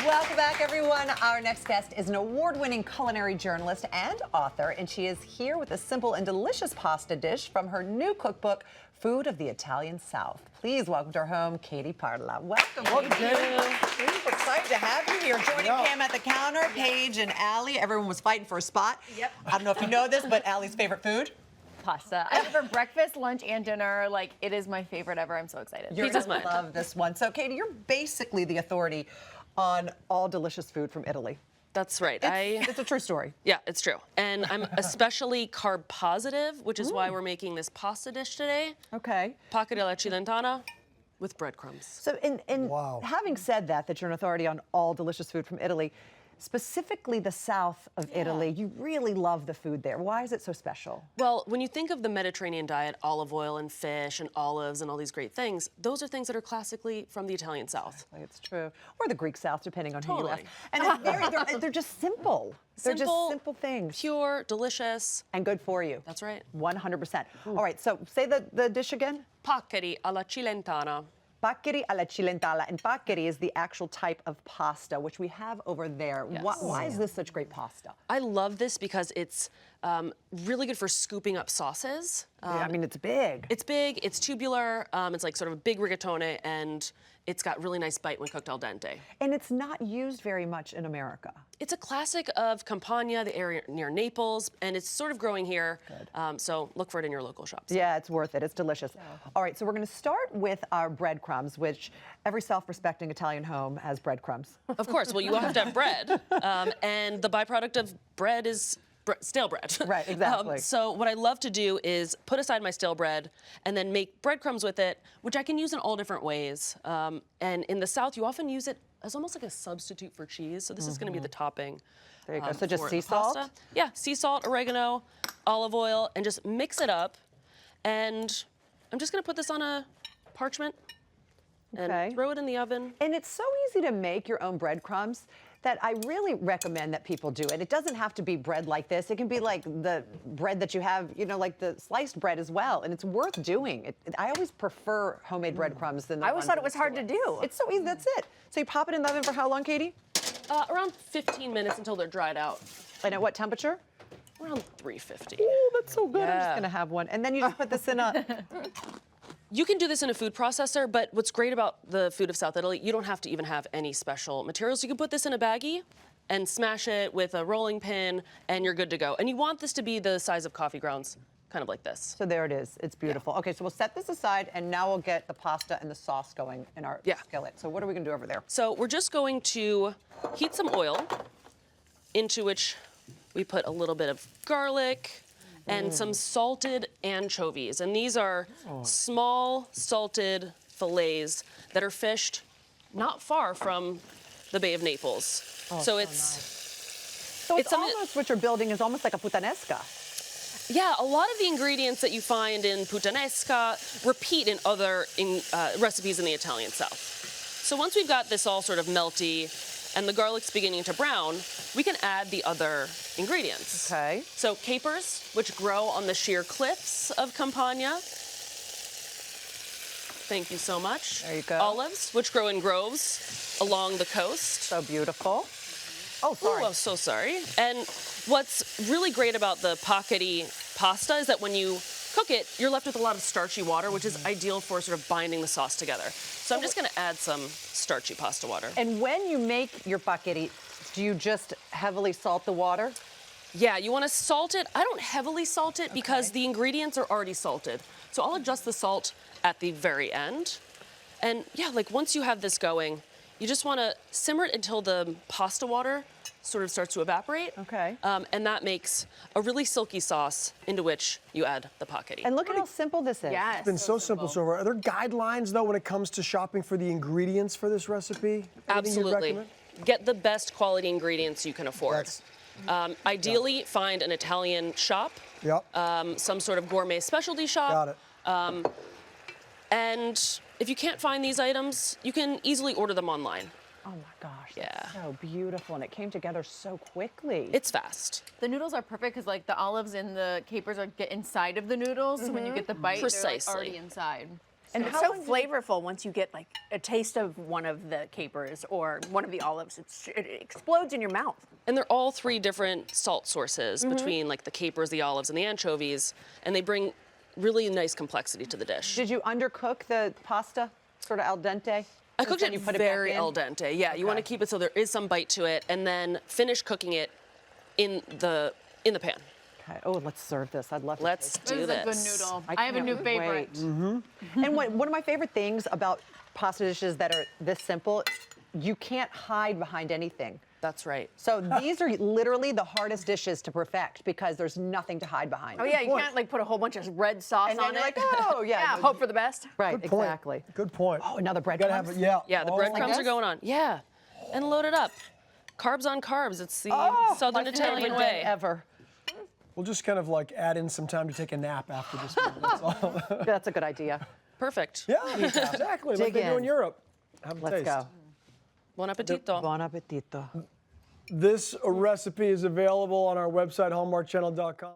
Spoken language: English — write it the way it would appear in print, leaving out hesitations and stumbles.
Welcome back, everyone. Our next guest is an award-winning culinary journalist and author, and she is here with a simple and delicious pasta dish from her new cookbook, Food of the Italian South. Please welcome to our home, Katie Parla. Welcome, Katie. We're excited to have you here. Joining Pam at the counter, Paige and Allie. Everyone was fighting for a spot. Yep. I don't know if you know this, but Allie's favorite food? Pasta. I have it for breakfast, lunch, and dinner. Like, it is my favorite ever. I'm so excited. You're going to love this one. So, Katie, you're basically the authority on all delicious food from Italy. That's right. It's a true story. Yeah, it's true. And I'm especially carb positive, which is why we're making this pasta dish today. Okay. Paccheri alla cilentana with breadcrumbs. So, having said that you're an authority on all delicious food from Italy, specifically the south of Italy, you really love the food there. Why is it so special? Well, when you think of the Mediterranean diet, olive oil and fish and olives and all these great things, those are things that are classically from the Italian South. Exactly, it's true. Or the Greek South, depending on who you ask. Totally. And they're just simple. They're just simple things. Pure, delicious. And good for you. That's right. 100%. All right, so say the dish again. Paccheri alla cilentana. Paccheri alla cilentana, and paccheri is the actual type of pasta, which we have over there. Yes. Why is this such great pasta? I love this because it's really good for scooping up sauces. Yeah, I mean, it's big. It's big, it's tubular, it's like sort of a big rigatone, and it's got really nice bite when cooked al dente. And it's not used very much in America. It's a classic of Campania, the area near Naples, and it's sort of growing here. So look for it in your local shops. Yeah, it's worth it. It's delicious. Yeah. All right, so we're going to start with our breadcrumbs, which every self-respecting Italian home has breadcrumbs. Of course. Well, you have to have bread, and the byproduct of bread is stale bread. Right, exactly. So what I love to do is put aside my stale bread and then make breadcrumbs with it, which I can use in all different ways. And in the South, you often use it as almost like a substitute for cheese. So this is going to be the topping. There you go. So just sea salt? Pasta. Yeah, sea salt, oregano, olive oil, and just mix it up. And I'm just going to put this on a parchment and throw it in the oven. And it's so easy to make your own breadcrumbs that I really recommend that people do it. It doesn't have to be bread like this. It can be like the bread that you have, you know, like the sliced bread as well. And it's worth doing. I always prefer homemade breadcrumbs than the I always thought it was hard to do. It's so easy, that's it. So you pop it in the oven for how long, Katie? Around 15 minutes until they're dried out. And at what temperature? Around 350. Oh, that's so good. Yeah. I'm just gonna have one. And then you just put this in a... You can do this in a food processor, but what's great about the food of South Italy, you don't have to even have any special materials. You can put this in a baggie and smash it with a rolling pin, and you're good to go. And you want this to be the size of coffee grounds, kind of like this. So there it is. It's beautiful. Yeah. Okay, so we'll set this aside, and now we'll get the pasta and the sauce going in our skillet. So what are we gonna do over there? So we're just going to heat some oil, into which we put a little bit of garlic, and some salted anchovies. And these are small salted fillets that are fished not far from the Bay of Naples. So it's nice. it's almost what you're building is almost like a puttanesca. Yeah, a lot of the ingredients that you find in puttanesca repeat in other recipes in the Italian South. So once we've got this all sort of melty and the garlic's beginning to brown, we can add the other ingredients. Okay. So capers, which grow on the sheer cliffs of Campania. Thank you so much. There you go. Olives, which grow in groves along the coast. So beautiful. Oh, sorry. Ooh, I'm so sorry. And what's really great about the paccheri pasta is that when you cook it, you're left with a lot of starchy water, which is ideal for sort of binding the sauce together. So I'm just going to add some starchy pasta water. And when you make your paccheri, do you just heavily salt the water? Yeah, you want to salt it. I don't heavily salt it because the ingredients are already salted. So I'll adjust the salt at the very end. And yeah, like once you have this going, you just want to simmer it until the pasta water sort of starts to evaporate. Okay. And that makes a really silky sauce into which you add the paccheri. And look at how simple this is. Yes. It's been so simple so far. Are there guidelines, though, when it comes to shopping for the ingredients for this recipe? Absolutely. Get the best quality ingredients you can afford. Ideally, find an Italian shop, some sort of gourmet specialty shop. Got it. And if you can't find these items, you can easily order them online. Oh my gosh, that's so beautiful, and it came together so quickly. It's fast. The noodles are perfect because like the olives and the capers get inside of the noodles, so when you get the bite, they're like already inside. And it's so flavorful once you get like a taste of one of the capers or one of the olives. It explodes in your mouth. And they're all 3 different salt sources between like the capers, the olives, and the anchovies, and they bring really nice complexity to the dish. Did you undercook the pasta, sort of al dente? I cooked it You put very back in? al dente. Yeah, you want to keep it so there is some bite to it, and then finish cooking it in the pan. Okay. Oh, let's serve this. I'd love to. Let's taste This do is a good this. noodle. it. I have a can't new favorite. wait. And one of my favorite things about pasta dishes that are this simple, you can't hide behind anything. That's right. So these are literally the hardest dishes to perfect because there's nothing to hide behind. Oh yeah, you can't like put a whole bunch of red sauce And then on you're it. like, oh, yeah. yeah, hope for the best. Right, Good point. exactly. Good point. Oh, another You gotta have breadcrumbs? it, yeah. Yeah, the Oh, breadcrumbs are this? going on. Yeah, and load it up. Carbs on carbs. It's the Southern my Italian favorite way. day ever. We'll just kind of like add in some time to take a nap after this one. That's all. That's a good idea. Perfect. Yeah, exactly. Like Dig they do in in. Europe. Have a Let's taste. go. Buon appetito. Buon appetito. This recipe is available on our website, hallmarkchannel.com.